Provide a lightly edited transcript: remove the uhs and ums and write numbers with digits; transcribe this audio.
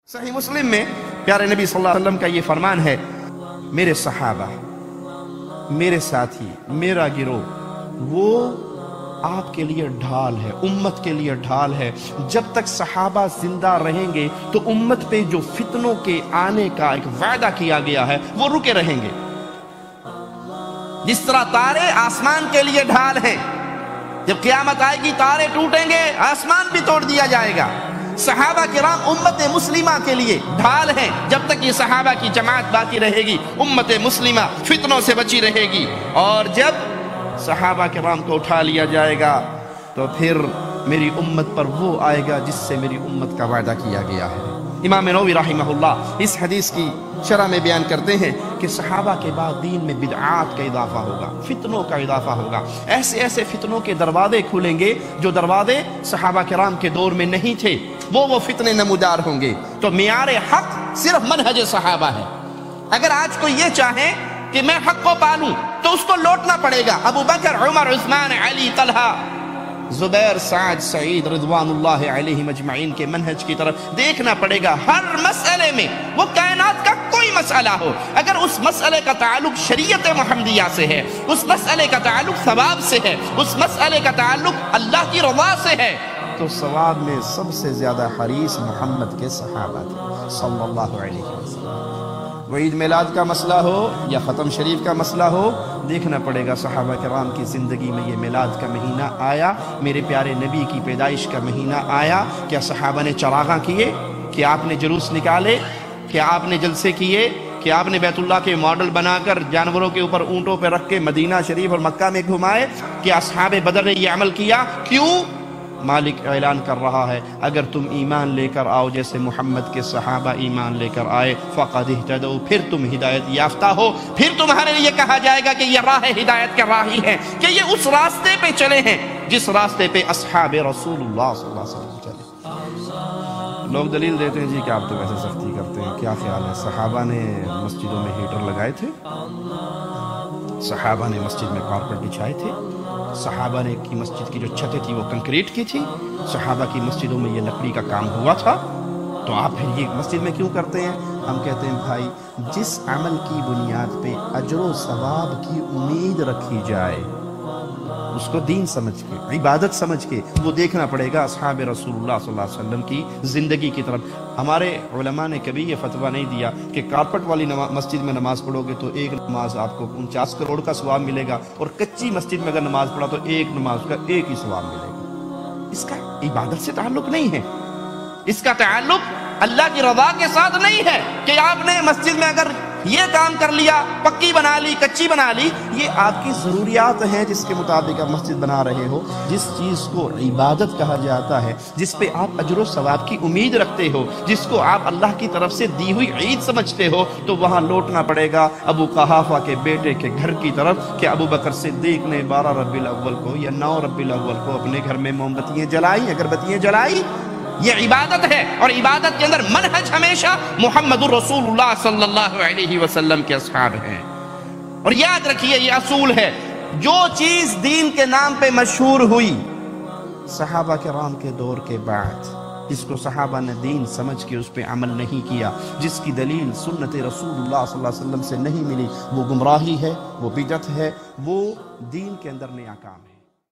صحیح مسلم میں پیارے نبی صلی اللہ علیہ وسلم کا یہ فرمان ہے، میرے صحابہ، میرے ساتھی، میرا گروہ وہ آپ کے لیے ڈھال ہے، امت کے لیے ڈھال ہے۔ جب تک صحابہ زندہ رہیں گے تو امت پہ جو فتنوں کے آنے کا ایک وعدہ کیا گیا ہے وہ رکے رہیں گے۔ جس طرح تارے آسمان کے لیے ڈھال ہیں، جب قیامت آئے گی تارے ٹوٹیں گے، آسمان بھی توڑ دیا جائے گا۔ صحابہ کرام امت مسلمہ کے لیے ڈھال ہیں۔ جب تک یہ صحابہ کی جماعت باقی رہے گی امت مسلمہ فتنوں سے بچی رہے گی، اور جب صحابہ کرام کو اٹھا لیا جائے گا تو پھر میری امت پر وہ آئے گا جس سے میری امت کا وعدہ کیا گیا ہے۔ امام نووی رحمہ اللہ اس حدیث کی شرح میں بیان کرتے ہیں کہ صحابہ کے بعد دین میں بدعات کا اضافہ ہوگا، فتنوں کا اضافہ ہوگا، ایسے ایسے فتنوں کے دروازے کھولیں گے جو دروازے صحابہ کرام کے دور میں نہیں تھے، وہ فتنے نمودار ہوں گے۔ تو معیار حق صرف منہج صحابہ ہے۔ اگر آج کوئی یہ چاہے کہ میں حق کو پالوں تو اس کو لوٹنا پڑے گا ابو بکر، عمر، عثمان، علی، طلحہ، زبیر، سعد، سعید رضوان اللہ علیہ مجمعین کے منہج کی طرف دیکھنا پڑے گا۔ ہر مسئلے میں، وہ کائنات کا کوئی مسئلہ ہو، اگر اس مسئلے کا تعلق شریعت محمدیہ سے ہے، اس مسئلے کا تعلق ثواب سے ہے، اس مسئلے کا تعلق اللہ کی رضا سے ہے، تو ثواب میں سب سے زیادہ حریص محمد کے صحابہ تھے صلی اللہ علیہ وسلم۔ وہ عید میلاد کا مسئلہ ہو یا ختم شریف کا مسئلہ ہو، دیکھنا پڑے گا صحابہ کرام کی زندگی میں یہ میلاد کا مہینہ آیا، میرے پیارے نبی کی پیدائش کا مہینہ آیا، کیا صحابہ نے چراغاں کیے، کیا آپ نے جلوس نکالے، کیا آپ نے جلسے کیے، کیا آپ نے بیت اللہ کے ماڈل بنا کر جانوروں کے اوپر اونٹوں پہ رکھ کے مدینہ شریف اور مکہ میں گھمائے؟ کیا اصحاب بدر نے یہ عمل کیا؟ کیوں؟ مالک اعلان کر رہا ہے، اگر تم ایمان لے کر آؤ جیسے محمد کے صحابہ ایمان لے کر آئے، فقد اہتدوا، پھر تم ہدایت یافتہ ہو، پھر تمہارے لیے کہا جائے گا کہ یہ راہ ہدایت کے راہی ہیں، کہ یہ اس راستے پہ چلے ہیں جس راستے پہ اصحاب رسول اللہ صلی اللہ علیہ وسلم چلے۔ لوگ دلیل دیتے ہیں جی کہ آپ تو ویسے سختی کرتے ہیں، کیا خیال ہے؟ صحابہ نے مسجدوں میں ہیٹر لگائے تھے، صحابہ نے مسجد میں کارپٹ بچھائے تھے، صحابہ نے کی مسجد کی جو چھتیں تھی وہ کنکریٹ کی تھی، صحابہ کی مسجدوں میں یہ لکڑی کا کام ہوا تھا، تو آپ پھر یہ مسجد میں کیوں کرتے ہیں؟ ہم کہتے ہیں بھائی، جس عمل کی بنیاد پہ اجر و ثواب کی امید رکھی جائے اس کو دین سمجھ کے، عبادت سمجھ کے وہ دیکھنا پڑے گا اصحاب رسول اللہ صلی اللہ علیہ وسلم کی زندگی کی طرف۔ ہمارے علماء نے کبھی یہ فتویٰ نہیں دیا کہ کارپٹ والی مسجد میں نماز پڑھو گے تو ایک نماز آپ کو 49 کروڑ کا ثواب ملے گا، اور کچی مسجد میں اگر نماز پڑھا تو ایک نماز کا ایک ہی ثواب ملے گا۔ اس کا عبادت سے تعلق نہیں ہے، اس کا تعلق اللہ کی رضا کے ساتھ نہیں ہے کہ آپ نے مسجد میں اگر یہ کام کر لیا، پکی بنا لی، کچی بنا لی، یہ آپ کی ضروریات ہیں جس کے مطابق آپ مسجد بنا رہے ہو۔ جس چیز کو عبادت کہا جاتا ہے، جس پہ آپ اجر و ثواب کی امید رکھتے ہو، جس کو آپ اللہ کی طرف سے دی ہوئی عید سمجھتے ہو، تو وہاں لوٹنا پڑے گا ابو قحافہ کے بیٹے کے گھر کی طرف کہ ابو بکر صدیق نے 12 ربیع الاول کو یا 9 ربیع الاول کو اپنے گھر میں موم بتیاں جلائی، اگربتیاں جلائی۔ یہ عبادت ہے، اور عبادت کے اندر منہج ہمیشہ محمد الرسول اللہ صلی اللہ علیہ وسلم کے اصحاب ہیں۔ اور یاد رکھیے یہ اصول ہے، جو چیز دین کے نام پہ مشہور ہوئی صحابہ کرام کے دور کے بعد، جس کو صحابہ نے دین سمجھ کے اس پہ عمل نہیں کیا، جس کی دلیل سنت رسول اللہ صلی اللہ علیہ وسلم سے نہیں ملی، وہ گمراہی ہے، وہ بدعت ہے، وہ دین کے اندر نیا کام ہے۔